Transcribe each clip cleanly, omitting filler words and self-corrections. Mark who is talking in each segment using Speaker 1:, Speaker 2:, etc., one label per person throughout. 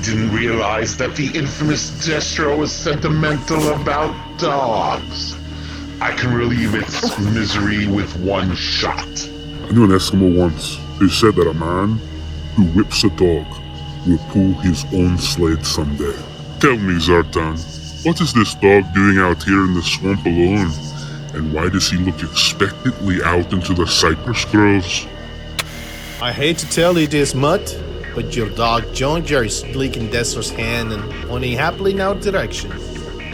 Speaker 1: didn't realize that the infamous Destro was sentimental about dogs. I can relieve its misery with one shot.
Speaker 2: I knew an Eskimo once who said that a man who whips a dog will pull his own sled someday. Tell me, Zartan, what is this dog doing out here in the swamp alone? And why does he look expectantly out into the cypress groves?
Speaker 3: I hate to tell you this, Mutt, but your dog John Jerry's licking Destro's hand and pointing happily in our direction.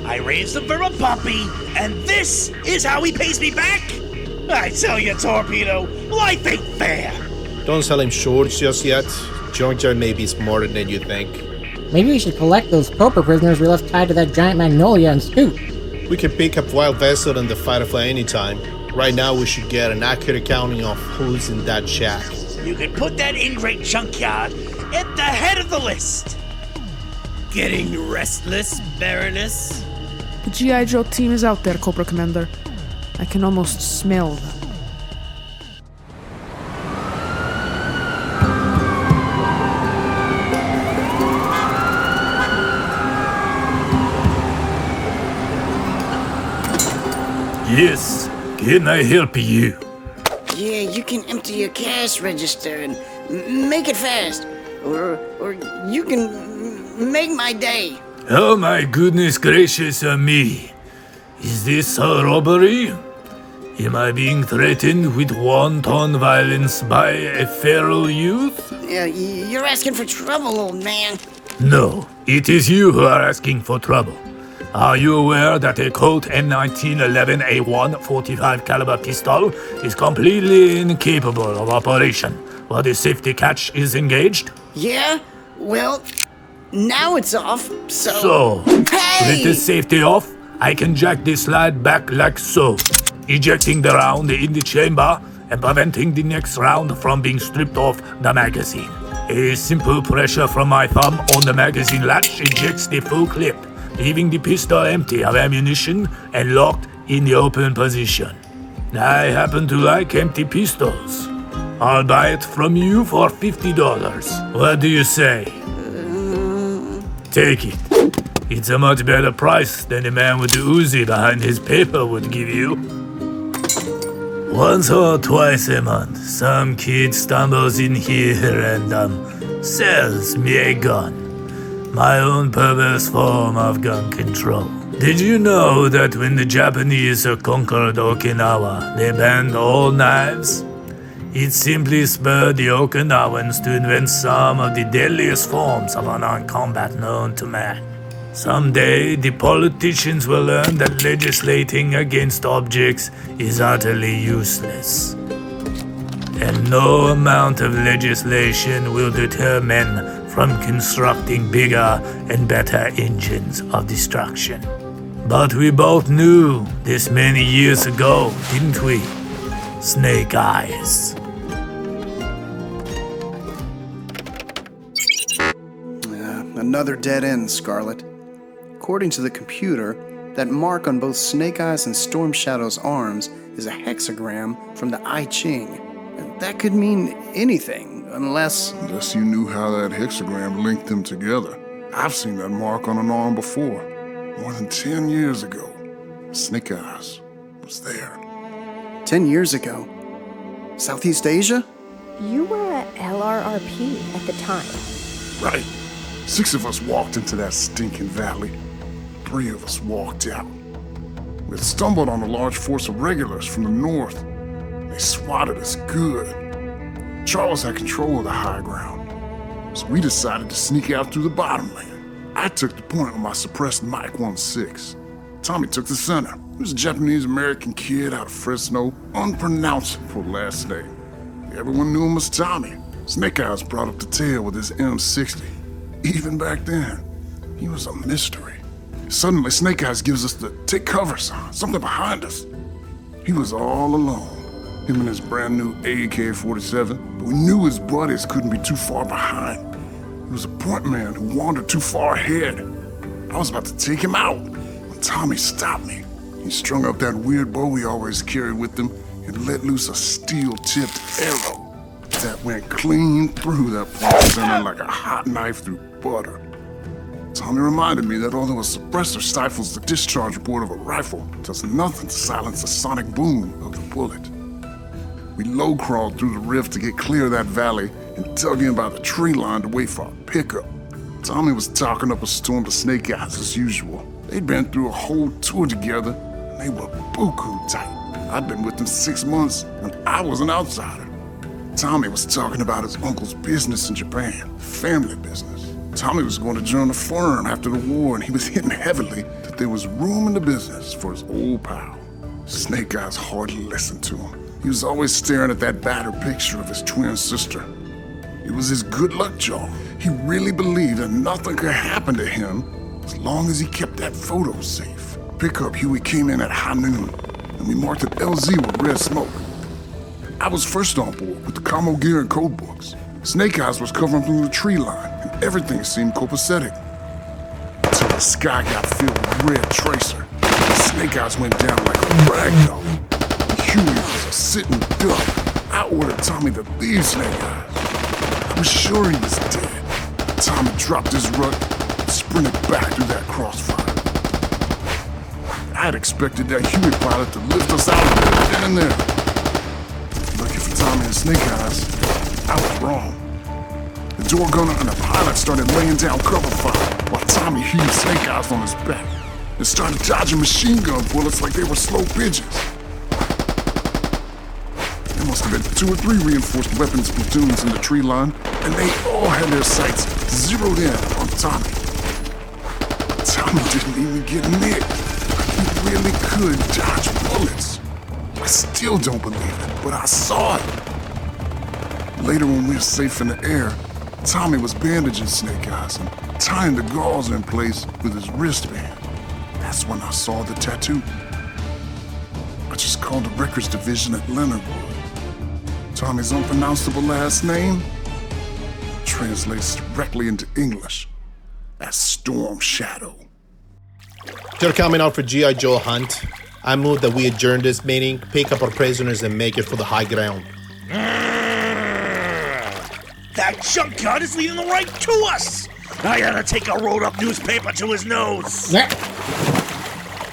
Speaker 4: I raised him for a puppy, and this is how he pays me back? I tell you, Torpedo, life ain't fair.
Speaker 3: Don't sell him short just yet. John Jerry may be smarter than you think.
Speaker 5: Maybe we should collect those Cobra prisoners we left tied to that giant magnolia and scoot.
Speaker 3: We can pick up Wild Vessel and the Firefly anytime. Right now we should get an accurate accounting of who's in that shack.
Speaker 4: You can put that ingrate junkyard at the head of the list.
Speaker 6: Getting restless, Baroness?
Speaker 7: The G.I. Joe team is out there, Cobra Commander. I can almost smell them.
Speaker 8: Yes, can I help you?
Speaker 9: Yeah, you can empty your cash register and make it fast. Or you can make my day.
Speaker 8: Oh my goodness gracious me. Is this a robbery? Am I being threatened with wanton violence by a feral youth?
Speaker 9: You're asking for trouble, old man.
Speaker 8: No, it is you who are asking for trouble. Are you aware that a Colt M1911A1 45 caliber pistol is completely incapable of operation while the safety catch is engaged?
Speaker 9: Yeah? Well, now it's off, so...
Speaker 8: So,
Speaker 9: Hey!
Speaker 8: with the safety off, I can jack the slide back like so, ejecting the round in the chamber and preventing the next round from being stripped off the magazine. A simple pressure from my thumb on the magazine latch ejects the full clip, leaving the pistol empty of ammunition and locked in the open position. I happen to like empty pistols. I'll buy it from you for $50. What do you say? Take it. It's a much better price than the man with the Uzi behind his paper would give you. Once or twice a month, some kid stumbles in here and sells me a gun. My own perverse form of gun control. Did you know that when the Japanese conquered Okinawa, they banned all knives? It simply spurred the Okinawans to invent some of the deadliest forms of unarmed combat known to man. Someday, the politicians will learn that legislating against objects is utterly useless. And no amount of legislation will deter men from constructing bigger and better engines of destruction. But we both knew this many years ago, didn't we? Snake Eyes.
Speaker 10: Another dead end, Scarlett. According to the computer, that mark on both Snake Eyes and Storm Shadow's arms is a hexagram from the I Ching. That could mean anything, unless
Speaker 2: you knew how that hexagram linked them together. I've seen that mark on an arm before, more than 10 years ago. Snake Eyes was there.
Speaker 10: 10 years ago? Southeast Asia?
Speaker 11: You were at LRRP at the time.
Speaker 2: Right. 6 of us walked into that stinking valley. 3 of us walked out. We had stumbled on a large force of regulars from the north. They swatted us good. Charles had control of the high ground, so we decided to sneak out through the bottomland. I took the point with my suppressed Mike 1.6. Tommy took the center. He was a Japanese-American kid out of Fresno, unpronounceable last name. Everyone knew him as Tommy. Snake Eyes brought up the tail with his M60. Even back then, he was a mystery. Suddenly, Snake Eyes gives us the take cover sign, something behind us. He was all alone, him and his brand new AK-47, but we knew his buddies couldn't be too far behind. He was a point man who wandered too far ahead. I was about to take him out when Tommy stopped me. He strung up that weird bow he always carried with him and let loose a steel-tipped arrow that went clean through that point center like a hot knife through butter. Tommy reminded me that although a suppressor stifles the discharge report of a rifle, it does nothing to silence the sonic boom of the bullet. We low-crawled through the rift to get clear of that valley and dug in by the tree line to wait for our pickup. Tommy was talking up a storm to Snake Eyes as usual. They'd been through a whole tour together, and they were buku tight. I'd been with them 6 months, and I was an outsider. Tommy was talking about his uncle's business in Japan, family business. Tommy was going to join a firm after the war, and he was hitting heavily that there was room in the business for his old pal. Snake Eyes hardly listened to him. He was always staring at that battered picture of his twin sister. It was his good luck charm. He really believed that nothing could happen to him as long as he kept that photo safe. Pickup Huey came in at high noon, and we marked it LZ with red smoke. I was first on board with the commo gear and code books. Snake Eyes was covering through the tree line, and everything seemed copacetic. Until the sky got filled with red tracer. Snake Eyes went down like a rag doll. Huey was a sitting duck. I ordered Tommy to leave Snake Eyes. I was sure he was dead. Tommy dropped his rug and sprinted back through that crossfire. I had expected that Huey pilot to lift us out of there then and there. Lucky for Tommy and Snake Eyes, I was wrong. The door gunner and the pilot started laying down cover fire while Tommy heaved Snake Eyes on his back and started dodging machine gun bullets like they were slow pigeons. There must have been 2 or 3 reinforced weapons platoons in the tree line, and they all had their sights zeroed in on Tommy. Tommy didn't even get nicked. He really could dodge bullets. I still don't believe it, but I saw it. Later, when we were safe in the air, Tommy was bandaging Snake Eyes and tying the gauze in place with his wristband. That's when I saw the tattoo. I just called the records division at Leonardwood. Tommy's unpronounceable last name translates directly into English as Storm Shadow.
Speaker 3: They're coming out for G.I. Joe hunt. I move that we adjourn this meeting, pick up our prisoners, and make it for the high ground.
Speaker 4: That junkyard is leading the right to us! I gotta take a rolled-up newspaper to his nose!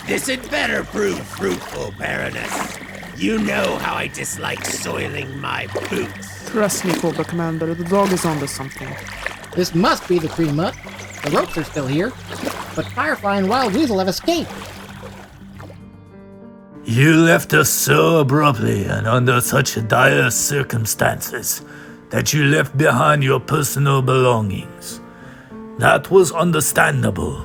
Speaker 6: This had better prove fruitful, Baroness. You know how I dislike soiling my boots.
Speaker 7: Trust me, Cobra Commander, the dog is onto something.
Speaker 5: This must be the tree mutt. The ropes are still here, but Firefly and Wild Weasel have escaped.
Speaker 8: You left us so abruptly and under such dire circumstances that you left behind your personal belongings. That was understandable.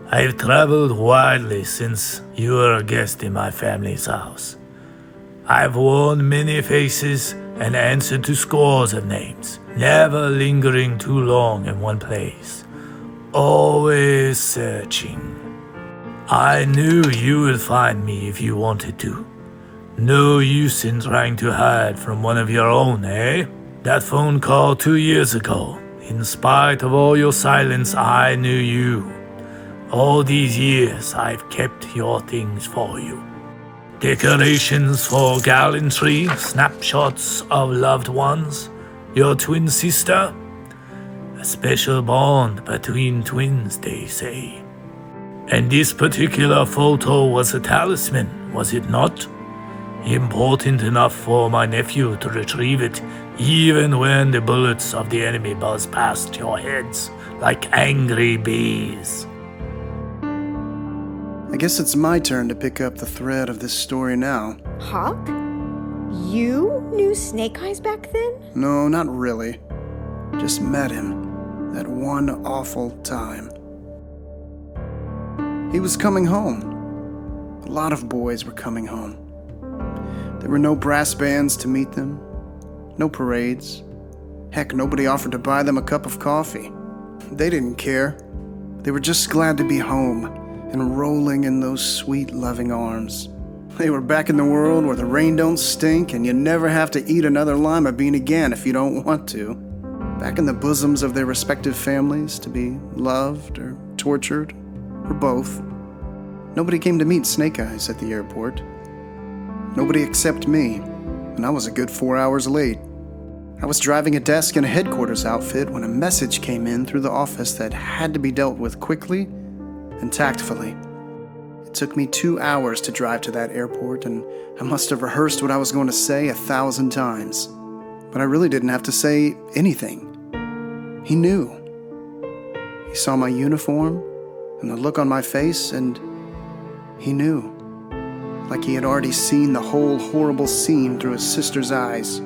Speaker 8: I've traveled widely since you were a guest in my family's house. I've worn many faces and answered to scores of names, never lingering too long in one place, always searching. I knew you would find me if you wanted to. No use in trying to hide from one of your own, eh? That phone call 2 years ago, in spite of all your silence, I knew you. All these years, I've kept your things for you. Decorations for gallantry, snapshots of loved ones, your twin sister. A special bond between twins, they say. And this particular photo was a talisman, was it not? Important enough for my nephew to retrieve it, even when the bullets of the enemy buzz past your heads like angry bees.
Speaker 10: I guess it's my turn to pick up the thread of this story now.
Speaker 11: Hawk? You knew Snake Eyes back then?
Speaker 10: No, not really. Just met him that one awful time. He was coming home. A lot of boys were coming home. There were no brass bands to meet them, no parades. Heck, nobody offered to buy them a cup of coffee. They didn't care. They were just glad to be home and rolling in those sweet, loving arms. They were back in the world where the rain don't stink and you never have to eat another lima bean again if you don't want to. Back in the bosoms of their respective families to be loved or tortured, or both. Nobody came to meet Snake Eyes at the airport. Nobody except me, and I was a good 4 hours late. I was driving a desk in a headquarters outfit when a message came in through the office that had to be dealt with quickly and tactfully. It took me 2 hours to drive to that airport, and I must have rehearsed what I was going to say 1,000 times. But I really didn't have to say anything. He knew. He saw my uniform and the look on my face, and he knew. Like he had already seen the whole horrible scene through his sister's eyes.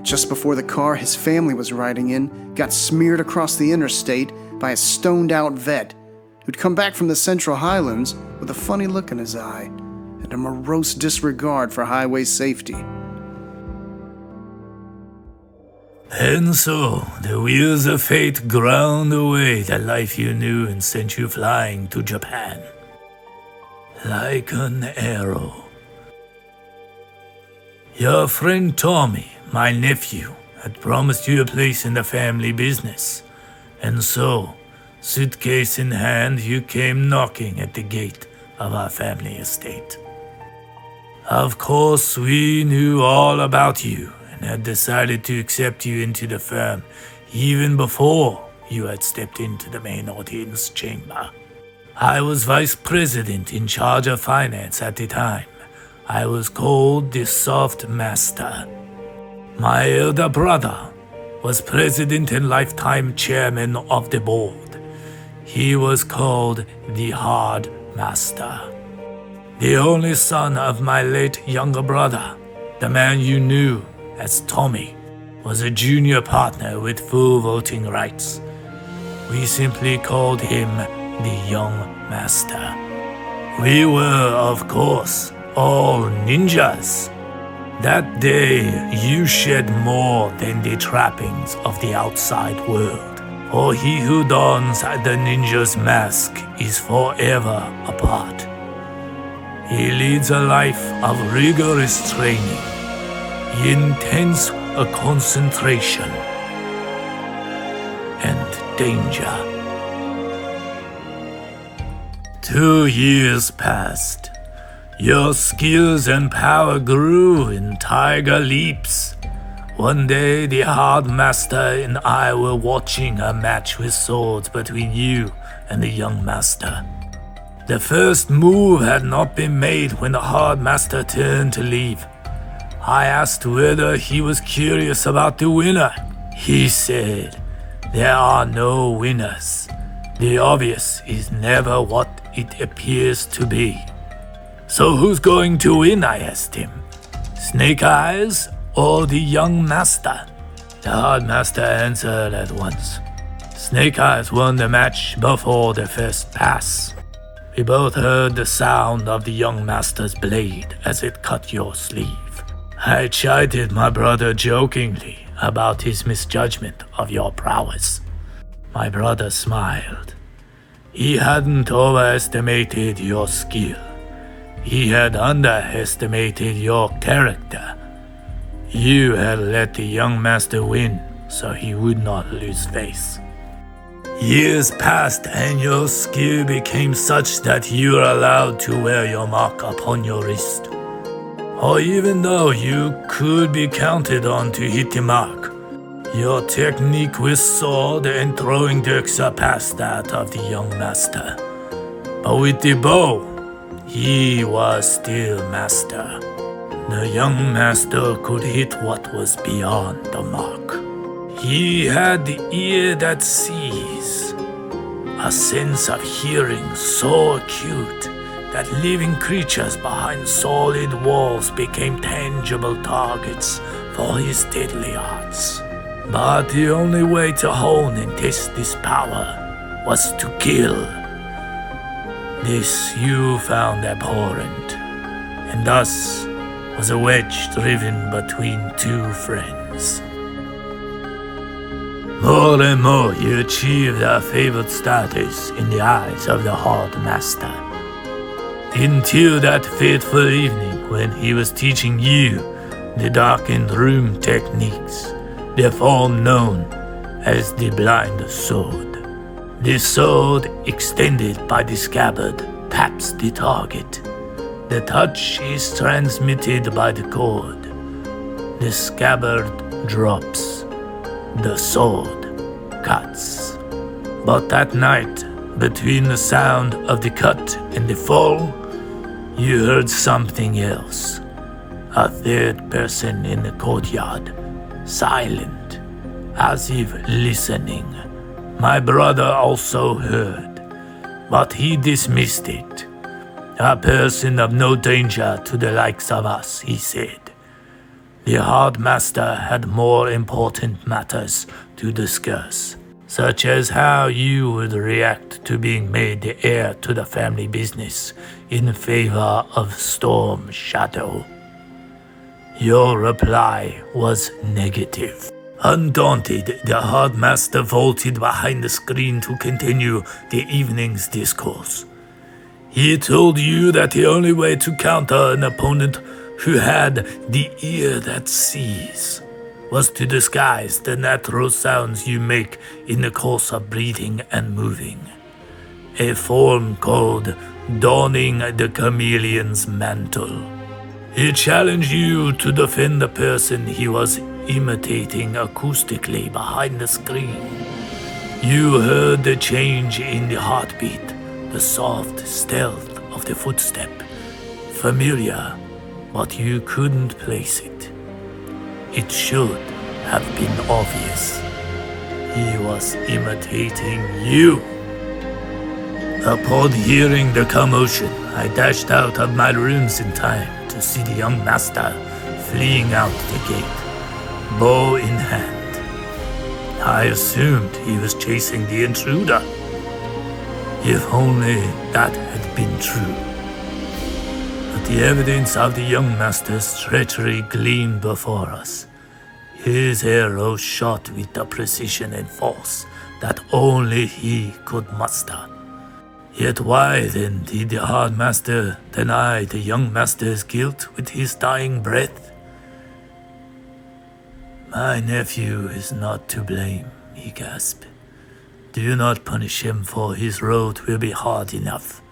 Speaker 10: Just before the car his family was riding in got smeared across the interstate by a stoned-out vet who'd come back from the Central Highlands with a funny look in his eye and a morose disregard for highway safety.
Speaker 8: And so, the wheels of fate ground away the life you knew and sent you flying to Japan. Like an arrow. Your friend Tommy, my nephew, had promised you a place in the family business. And so, suitcase in hand, you came knocking at the gate of our family estate. Of course, we knew all about you and had decided to accept you into the firm even before you had stepped into the main audience chamber. I was vice president in charge of finance at the time. I was called the Soft Master. My elder brother was president and lifetime chairman of the board. He was called the Hard Master. The only son of my late younger brother, the man you knew as Tommy, was a junior partner with full voting rights. We simply called him the Young Master. We were, of course, all ninjas. That day, you shed more than the trappings of the outside world. For he who dons the ninja's mask is forever apart. He leads a life of rigorous training, intense concentration, and danger. 2 years passed. Your skills and power grew in tiger leaps. One day, the Hard Master and I were watching a match with swords between you and the Young Master. The first move had not been made when the Hard Master turned to leave. I asked whether he was curious about the winner. He said, "There are no winners. The obvious is never what it appears to be." "So who's going to win?" I asked him. "Snake Eyes or the Young Master?" The Hard Master answered at once. "Snake Eyes won the match before the first pass." We both heard the sound of the Young Master's blade as it cut your sleeve. I chided my brother jokingly about his misjudgment of your prowess. My brother smiled. He hadn't overestimated your skill. He had underestimated your character. You had let the Young Master win, so he would not lose face. Years passed and your skill became such that you were allowed to wear your mark upon your wrist. Or even though you could be counted on to hit the mark, your technique with sword and throwing dirk surpassed that of the Young Master. But with the bow, he was still master. The Young Master could hit what was beyond the mark. He had the ear that sees, a sense of hearing so acute that living creatures behind solid walls became tangible targets for his deadly arts. But the only way to hone and test this power was to kill. This you found abhorrent, and thus was a wedge driven between two friends. More and more you achieved a favored status in the eyes of the Hard Master. Until that fateful evening when he was teaching you the darkened room techniques, the form known as the blind sword. The sword, extended by the scabbard, taps the target. The touch is transmitted by the cord. The scabbard drops. the sword cuts. But that night, between the sound of the cut and the fall, you heard something else. A third person in the courtyard, silent, as if listening. My brother also heard, but he dismissed it. A person of no danger to the likes of us, he said. The Hard Master had more important matters to discuss, such as how you would react to being made the heir to the family business in favor of Storm Shadow. Your reply was negative. Undaunted, the Hard Master vaulted behind the screen to continue the evening's discourse. He told you that the only way to counter an opponent who had the ear that sees was to disguise the natural sounds you make in the course of breathing and moving. A form called donning the chameleon's mantle. He challenged you to defend the person he was imitating acoustically behind the screen. You heard the change in the heartbeat, the soft stealth of the footstep. Familiar, but you couldn't place it. It should have been obvious. He was imitating you. Upon hearing the commotion, I dashed out of my rooms in time to see the young master fleeing out the gate, bow in hand. I assumed he was chasing the intruder. If only that had been true. But the evidence of the young master's treachery gleamed before us. His arrow shot with the precision and force that only he could muster. Yet why then did the Hard Master deny the young master's guilt with his dying breath? My nephew is not to blame, he gasped. Do not punish him, for his road will be hard enough.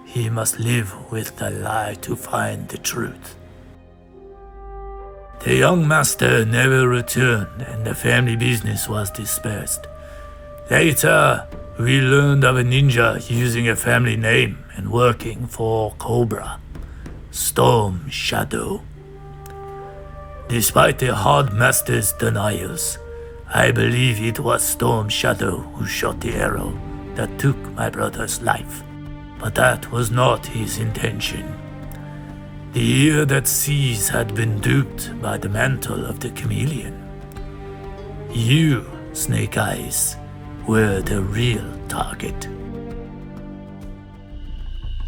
Speaker 8: He must live with the lie to find the truth. The young master never returned, and the family business was dispersed. Later, we learned of a ninja using a family name and working for Cobra, Storm Shadow. Despite the Hard Master's denials, I believe it was Storm Shadow who shot the arrow that took my brother's life. But that was not his intention. The ear that sees had been duped by the mantle of the chameleon. You, Snake Eyes, were the real target.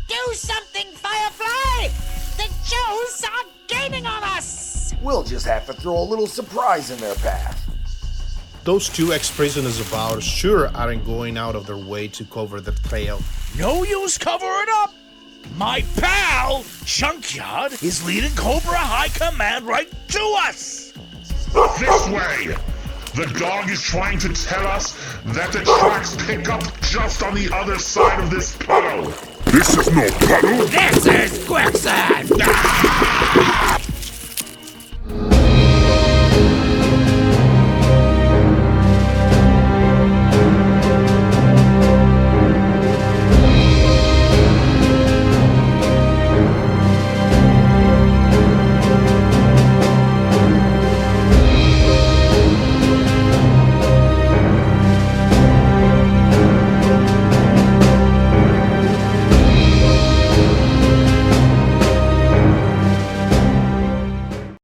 Speaker 12: Do something, Firefly! The Joes are gaining on us!
Speaker 13: We'll just have to throw a little surprise in their path.
Speaker 3: Those two ex-prisoners of ours sure aren't going out of their way to cover the trail.
Speaker 4: No use covering up! My pal, Junkyard, is leading Cobra High Command right to us!
Speaker 1: This way! The dog is trying to tell us that the tracks pick up just on the other side of this puddle.
Speaker 2: This is no puddle!
Speaker 6: This is quicksand!